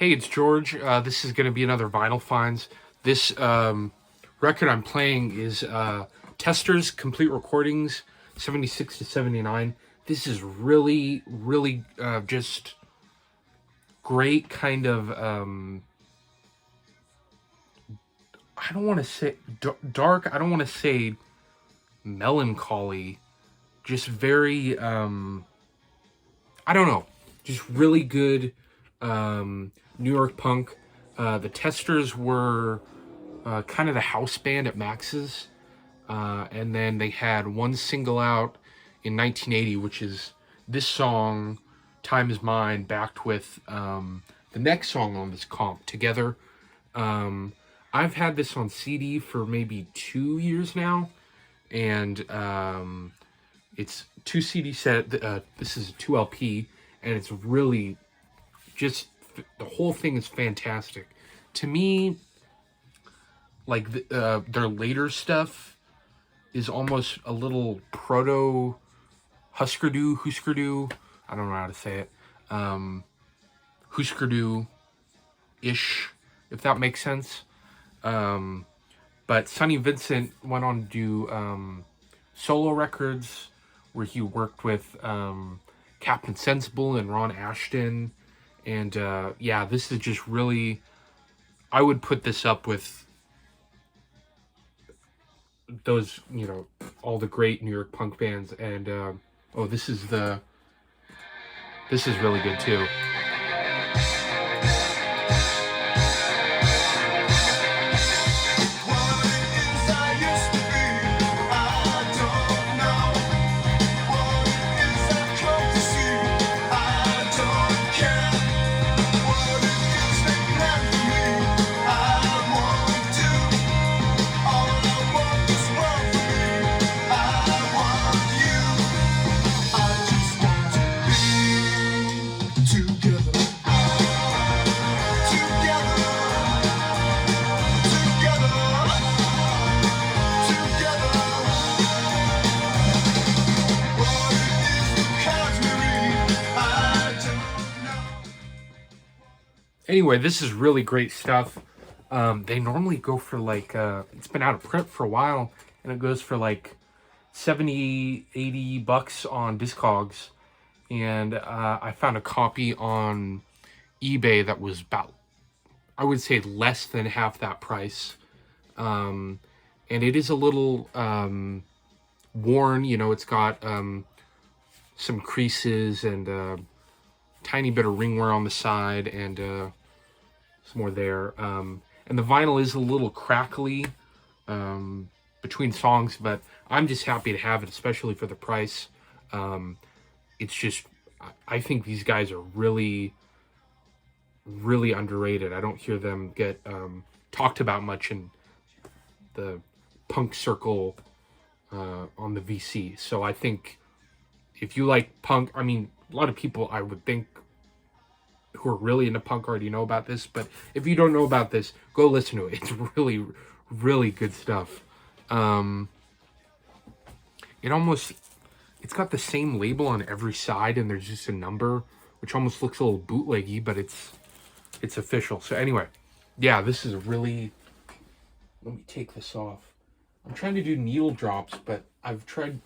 Hey, it's George. This is going to be another Vinyl Finds. This record I'm playing is Tester's Complete Recordings, 76 to 79. This is really just great kind of, I don't want to say dark, I don't want to say melancholy, just very, I don't know, just really good New York punk. The Testers were kind of the house band at Max's, and then they had one single out in 1980, which is this song, "Time Is Mine," backed with the next song on this comp, "Together." I've had this on CD for maybe 2 years now, and it's two CD set. This is a 2 LP, and it's really just the whole thing is fantastic. To me, like their later stuff is almost a little proto Husker Du. I don't know how to say it. Husker Du ish, if that makes sense. But Sonny Vincent went on to do solo records where he worked with Captain Sensible and Ron Ashton. And yeah, this is just really, I would put this up with those, all the great New York punk bands. And oh, this is really good too. Anyway, this is really great stuff. They normally go for like, it's been out of print for a while, and it goes for like 70, 80 bucks on Discogs. And I found a copy on eBay that was about, I would say, less than half that price. And it is a little worn, it's got some creases and tiny bit of ring wear on the side, and some more there. And the vinyl is a little crackly between songs, but I'm just happy to have it, especially for the price. It's just, I think these guys are really underrated. I don't hear them get talked about much in the punk circle on the VC. So I think if you like punk, I mean, a lot of people, I would think, who are really into punk already know about this, but if you don't know about this, go listen to it. It's really good stuff. It's got the same label on every side, and there's just a number, which almost looks a little bootleggy, but it's official. So anyway, yeah, this is really, let me take this off. I'm trying to do needle drops, but I've tried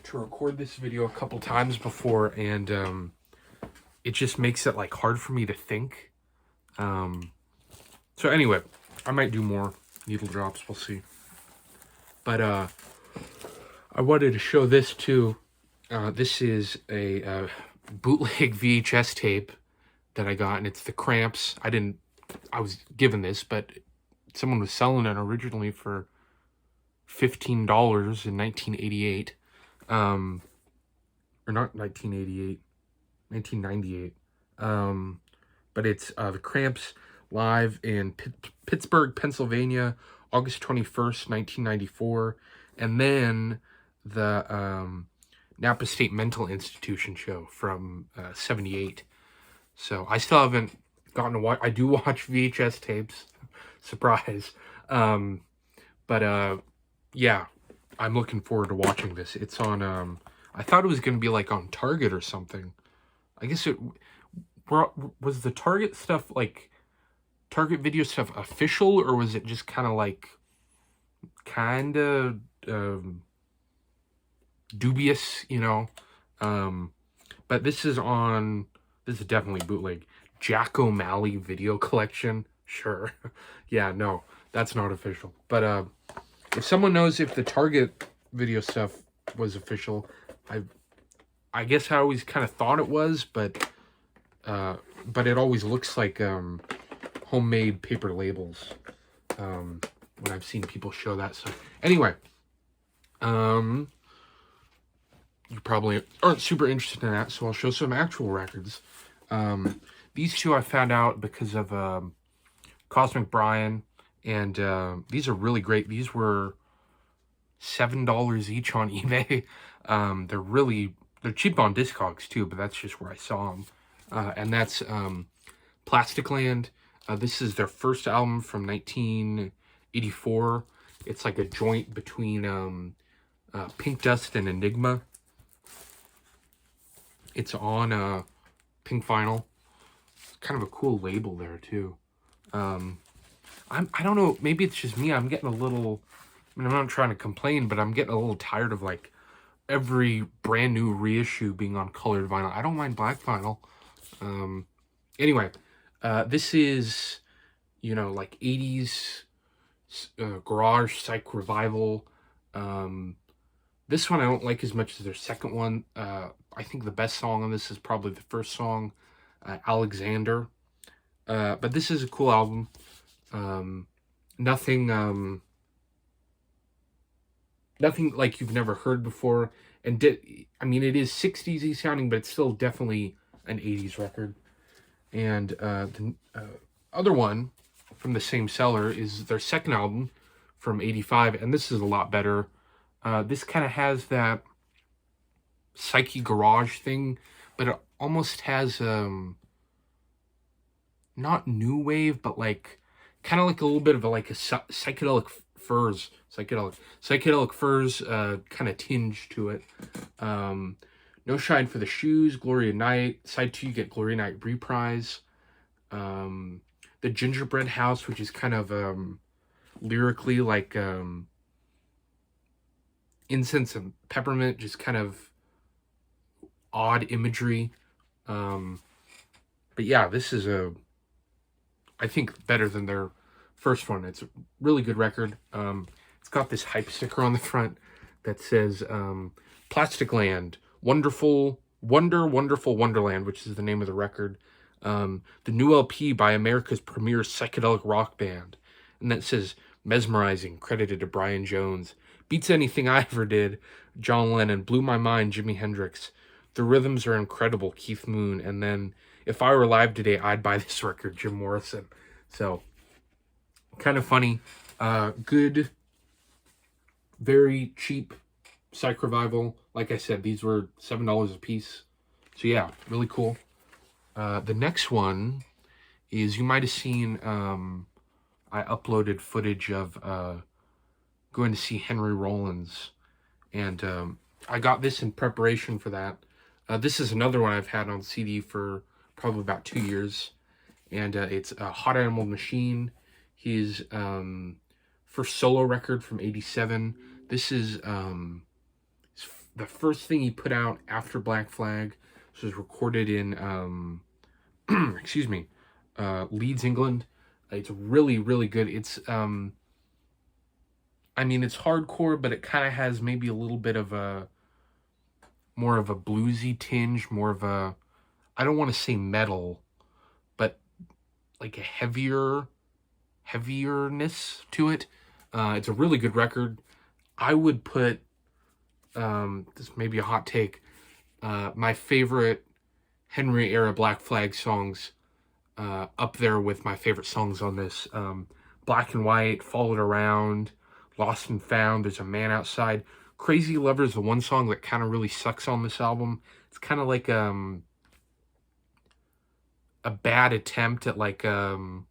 to record this video a couple times before, and it just makes it like hard for me to think. So anyway, I might do more needle drops, we'll see. But I wanted to show this too. This is a bootleg VHS tape that I got, and it's the Cramps. I was given this, but someone was selling it originally for $15 in 1988. Or not 1988. 1998. But it's the Cramps live in Pittsburgh, Pennsylvania, August 21st, 1994. And then the Napa State Mental Institution show from 78. So I still haven't gotten to watch. I do watch VHS tapes. Surprise. But yeah, I'm looking forward to watching this. It's on, I thought it was going to be like on Target or something. I guess it was the Target stuff, like, Target video stuff official, or was it just kind of like, kind of dubious, you know? But this is definitely bootleg. Jack O'Malley video collection. Sure. Yeah, no, that's not official. But if someone knows if the Target video stuff was official, I guess I always kind of thought it was, but it always looks like homemade paper labels when I've seen people show that stuff. Anyway, you probably aren't super interested in that, so I'll show some actual records. These two I found out because of Cosmic Brian, and these are really great. These were $7 each on eBay. They're cheap on Discogs too, but that's just where I saw them. And that's Plastic Land. This is their first album from 1984. It's like a joint between Pink Dust and Enigma. It's on Pink Vinyl. Kind of a cool label there too. I don't know, maybe it's just me. I'm getting a little, I mean, I'm not trying to complain, but I'm getting a little tired of like every brand new reissue being on colored vinyl. I don't mind black vinyl. Anyway, this is, you know, like 80s garage psych revival. This one I don't like as much as their second one. I think the best song on this is probably the first song, Alexander. But this is a cool album. Nothing like you've never heard before. And I mean, it is 60s-y sounding, but it's still definitely an 80s record. And the other one from the same seller is their second album from 85, and this is a lot better. This kind of has that psyche garage thing, but it almost has not new wave, but like kind of like a little bit of a psychedelic furs kind of tinge to it. No Shine for the Shoes, Gloria Night. Side 2, you get Gloria Night Reprise. The Gingerbread House, which is kind of lyrically like incense and peppermint, just kind of odd imagery. But yeah, this is I think better than their first one. It's a really good record. It's got this hype sticker on the front that says Plastic Land, Wonderful Wonderland, which is the name of the record. The new LP by America's premier psychedelic rock band. And that says Mesmerizing, credited to Brian Jones. Beats anything I ever did, John Lennon. Blew my mind, Jimi Hendrix. The rhythms are incredible, Keith Moon. And then, if I were alive today, I'd buy this record, Jim Morrison. So, kind of funny. Good, very cheap psych revival. Like I said, these were $7 a piece. So yeah, really cool. The next one is, you might have seen, I uploaded footage of going to see Henry Rollins. And I got this in preparation for that. This is another one I've had on CD for probably about 2 years. And it's Hot Animal Machine. His first solo record from 87. This is the first thing he put out after Black Flag. This was recorded in, excuse me, Leeds, England. It's really, really good. It's, I mean, it's hardcore, but it kind of has maybe a little bit of more of a bluesy tinge, more of a, I don't want to say metal, but like a heavierness to it. It's a really good record. I would put, this may be a hot take, my favorite Henry era Black Flag songs up there with my favorite songs on this. Black and White, Followed Around, Lost and Found, There's a Man Outside. Crazy Lover is the one song that kind of really sucks on this album. It's kind of like a bad attempt at like kind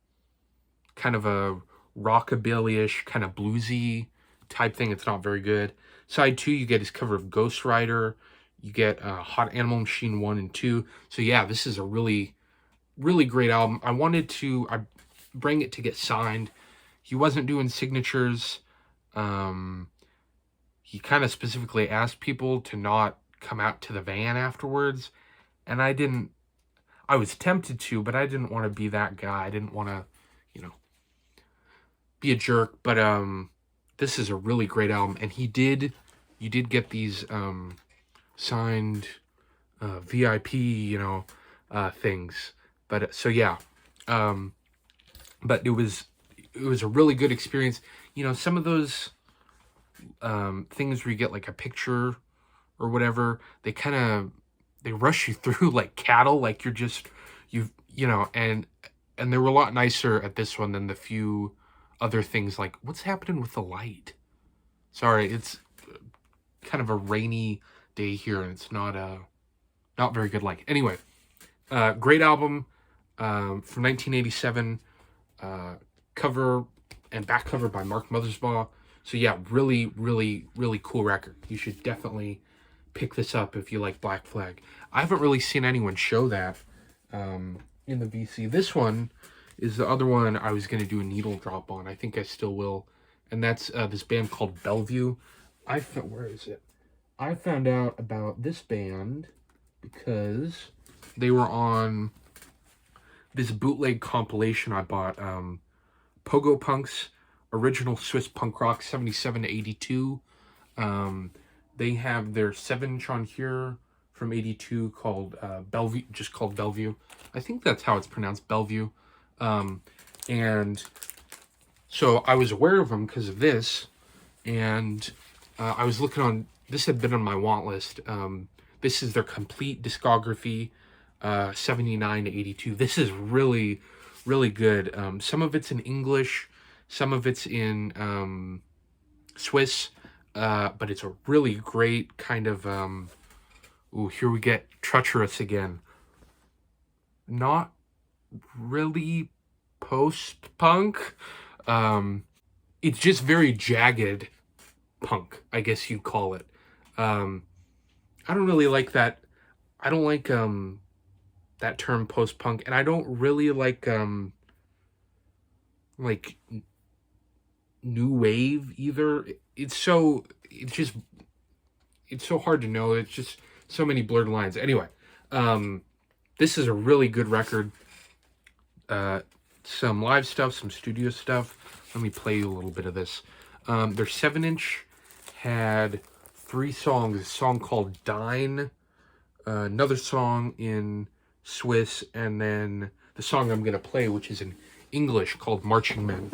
of a rockabilly-ish, kind of bluesy type thing. It's not very good. Side 2, you get his cover of Ghost Rider. You get Hot Animal Machine 1 and 2. So yeah, this is a really really great album. I bring it to get signed. He wasn't doing signatures. He kind of specifically asked people to not come out to the van afterwards, and I was tempted to, but I didn't want to be that guy. I didn't want to, you know, be a jerk. But this is a really great album, and you did get these signed VIP, things. But so yeah, but it was a really good experience. Some of those things where you get like a picture or whatever, they rush you through like cattle, like you're just and they were a lot nicer at this one than the few other things. Like, what's happening with the light? Sorry, it's kind of a rainy day here, and it's not very good light. Anyway, great album from 1987, cover and back cover by Mark Mothersbaugh. So yeah, really, really, really cool record. You should definitely pick this up if you like Black Flag. I haven't really seen anyone show that in the VC. This one is the other one I was going to do a needle drop on. I think I still will. And that's this band called Bellevue. Where is it? I found out about this band because they were on this bootleg compilation I bought, Pogo Punk's Original Swiss Punk Rock 77 to 82. They have their 7-inch on here from 82 called Bellevue, just called Bellevue. I think that's how it's pronounced, Bellevue. And so I was aware of them because of this, and I was looking on, this had been on my want list. This is their complete discography, 79 to 82. This is really, really good. Some of it's in English, some of it's in Swiss, but it's a really great kind of, here we get treacherous again. Not really post-punk. It's just very jagged punk, I guess you'd call it. I don't really like that. I don't like that term post-punk, and I don't really like new wave either. It's so hard to know. It's just so many blurred lines. Anyway, this is a really good record. Some live stuff, some studio stuff. Let me play you a little bit of this. Their 7-inch had 3 songs. A song called Dine, another song in Swiss, and then the song I'm going to play, which is in English, called Marching Men.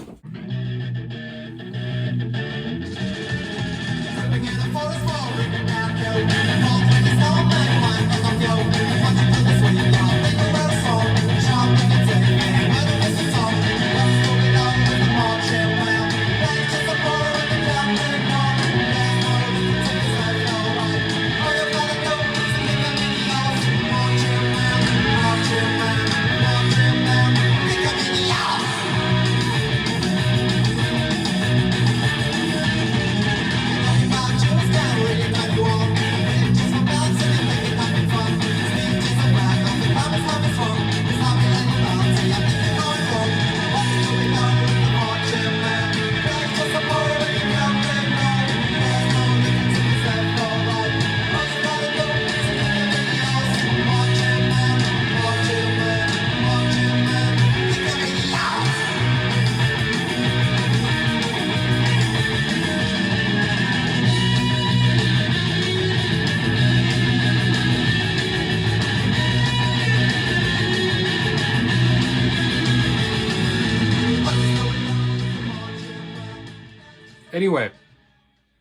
Anyway,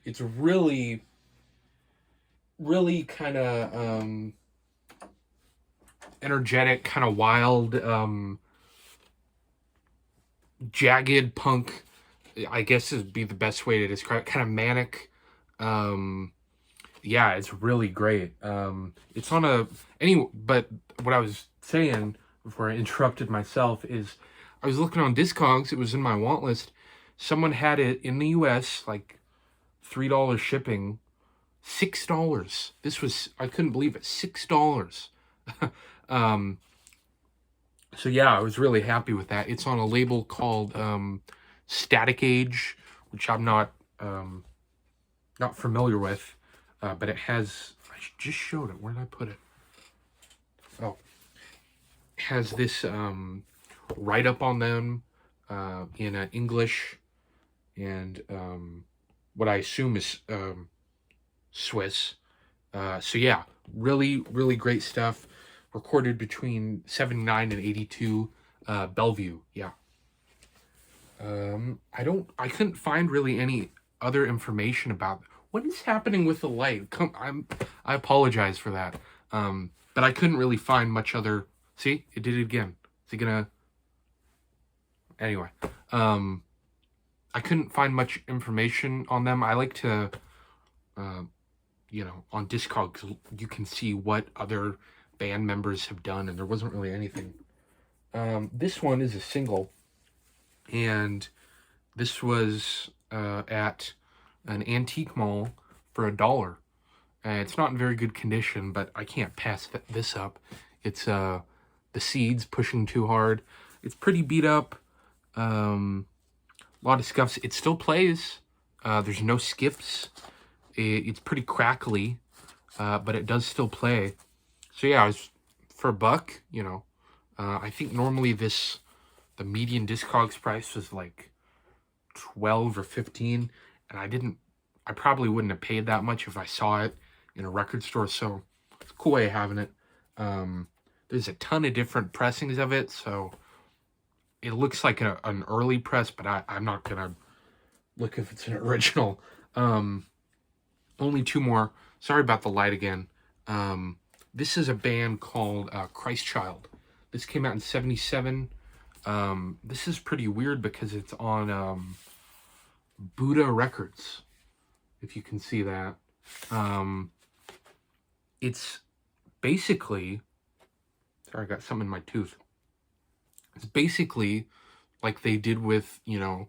it's really, really kind of energetic, kind of wild, jagged punk, I guess would be the best way to describe it. Kind of manic. Yeah, it's really great. It's on but what I was saying before I interrupted myself is I was looking on Discogs. It was in my want list. Someone had it in the US, like $3 shipping, $6. I couldn't believe it, $6. So yeah, I was really happy with that. It's on a label called Static Age, which I'm not familiar with, but it has. I just showed it. Where did I put it? Oh, it has this write up on them in English and what I assume is Swiss. So yeah, really great stuff. Recorded between 79 and 82. Bellevue, yeah. I couldn't find really any other information about what is happening with the light. I apologize for that. But I couldn't really find much other. See, it did it again. Is it gonna? Anyway, I couldn't find much information on them. I like to, uh, on Discogs, you can see what other band members have done, and there wasn't really anything. This one is a single, and this was at an antique mall for $1. It's not in very good condition, but I can't pass this up. It's the seeds pushing too hard. It's pretty beat up. A lot of scuffs. It still plays. There's no skips. It's pretty crackly, but it does still play. So yeah, for $1, I think normally the median Discogs price was like 12 or 15, and I probably wouldn't have paid that much if I saw it in a record store. So it's a cool way of having it. There's a ton of different pressings of it, so it looks like an early press, but I'm not gonna look if it's an original. Only two more. Sorry about the light again. This is a band called Christ Child. This came out in 77. This is pretty weird because it's on Buddha Records, if you can see that. It's basically, sorry, I got something in my tooth. It's basically like they did with, the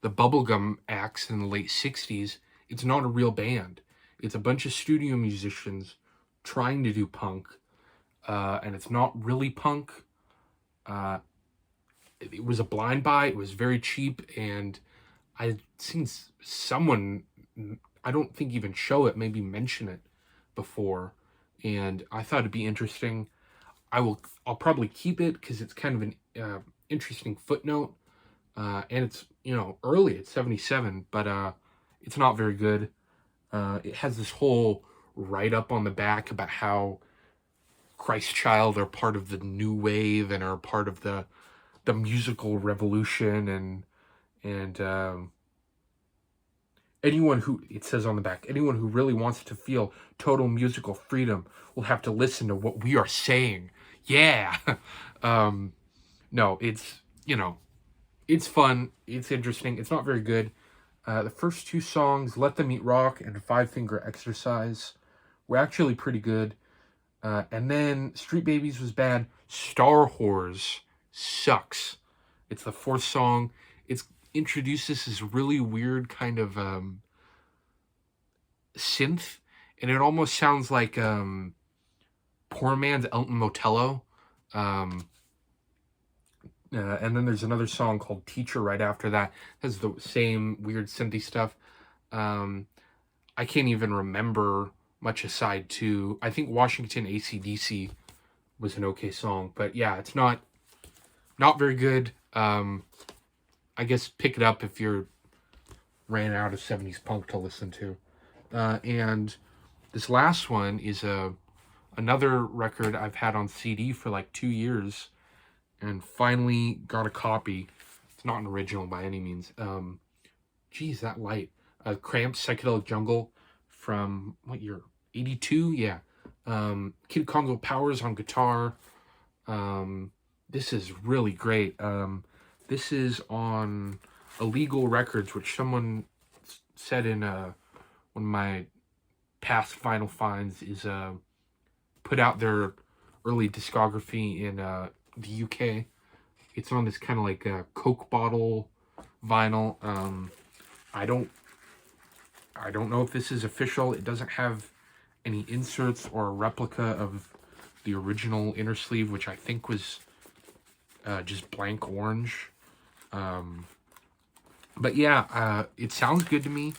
bubblegum acts in the late 60s. It's not a real band. It's a bunch of studio musicians trying to do punk, and it's not really punk. It was a blind buy. It was very cheap, and I'd seen someone, I don't think even show it, maybe mention it before, and I thought it'd be interesting. I'll probably keep it because it's kind of an interesting footnote, and it's early. It's 77, but it's not very good. It has this whole write up on the back about how Christ Child are part of the new wave and are part of the musical revolution, and anyone who, it says on the back, anyone who really wants to feel total musical freedom will have to listen to what we are saying. Yeah. No, it's it's fun, it's interesting, it's not very good. The first two songs, Let Them Eat Rock and Five Finger Exercise, were actually pretty good. And then Street Babies was bad. Star Whores sucks. It's the fourth song. It introduces this really weird kind of synth, and it almost sounds like poor man's Elton Motello. And then there's another song called Teacher right after that. It has the same weird synthy stuff. I can't even remember much aside to, I think Washington AC/DC was an okay song. But yeah, it's not very good. I guess pick it up if you're ran out of 70s punk to listen to. And this last one is another record I've had on CD for like 2 years, and finally got a copy. It's not an original by any means. Geez, that light. Cramped Psychedelic Jungle from what year? 82? Yeah. Kid Congo Powers on guitar. This is really great. This is on Illegal Records, which someone said in one of my past Vinyl finds is put out their early discography in the UK. It's on this kind of like a Coke bottle vinyl. I don't know if this is official. It doesn't have any inserts or a replica of the original inner sleeve, which I think was just blank orange. But yeah, it sounds good to me.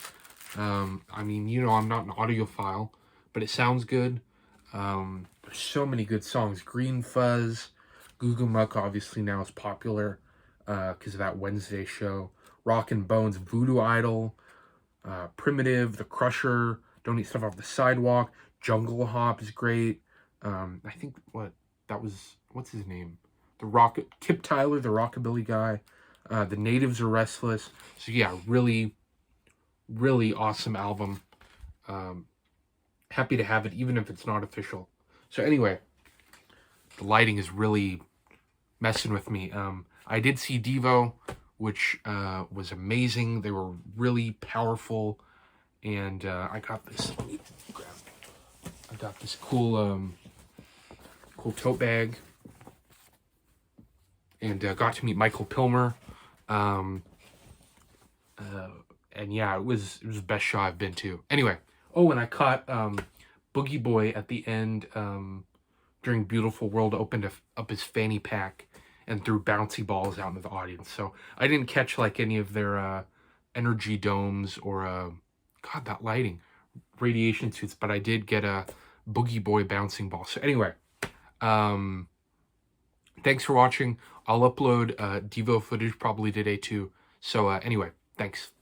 I mean, you know, I'm not an audiophile, but it sounds good. There's so many good songs. Green Fuzz, Goo Goo Muck obviously now is popular because of that Wednesday show. Rockin' Bones, Voodoo Idol, Primitive, The Crusher, Don't Eat Stuff Off the Sidewalk, Jungle Hop is great. I think what's his name? Tip Tyler, the rockabilly guy. The Natives Are Restless. So yeah, really, really awesome album. Happy to have it, even if it's not official. So anyway, the lighting is really messing with me. I did see Devo, which was amazing. They were really powerful, and I got this. I got this cool, cool tote bag, and got to meet Michael Pilmer. And yeah, it was the best show I've been to. Anyway, oh, and I caught Boogie Boy at the end during Beautiful World, opened up his fanny pack and threw bouncy balls out into the audience. So I didn't catch like any of their energy domes or God, that lighting, radiation suits, but I did get a Boogie Boy bouncing ball. So anyway, thanks for watching. I'll upload Devo footage probably today too. So anyway, thanks.